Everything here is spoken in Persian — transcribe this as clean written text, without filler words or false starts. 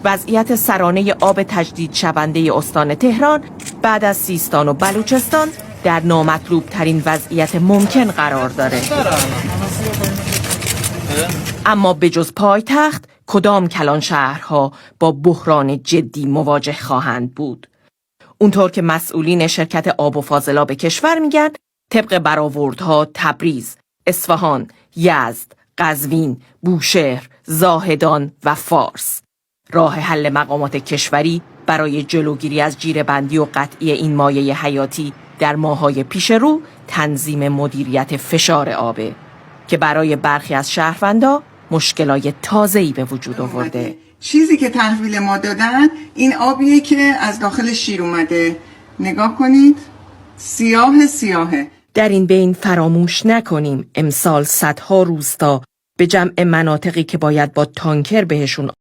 وضعیت سرانه آب تجدید شونده استان تهران بعد از سیستان و بلوچستان در نامطلوب ترین وضعیت ممکن قرار داره. اما به جز پایتخت کدام کلان شهرها با بحران جدی مواجه خواهند بود؟ اونطور که مسئولین شرکت آب و فاضلاب کشور میگن، طبق برآوردها تبریز، اصفهان، یزد، قزوین، بوشهر، زاهدان و فارس. راه حل مقامات کشوری برای جلوگیری از جیره‌بندی و قطعی این مایه حیاتی در ماه‌های پیش رو تنظیم مدیریت فشار آبه که برای برخی از شهروندا مشکلای تازه‌ای به وجود آورده. چیزی که تحویل ما دادن این آبیه که از داخل شیر اومده. نگاه کنید، سیاهه. در این بین فراموش نکنیم امسال صدها روستا به جمع مناطقی که باید با تانکر بهشون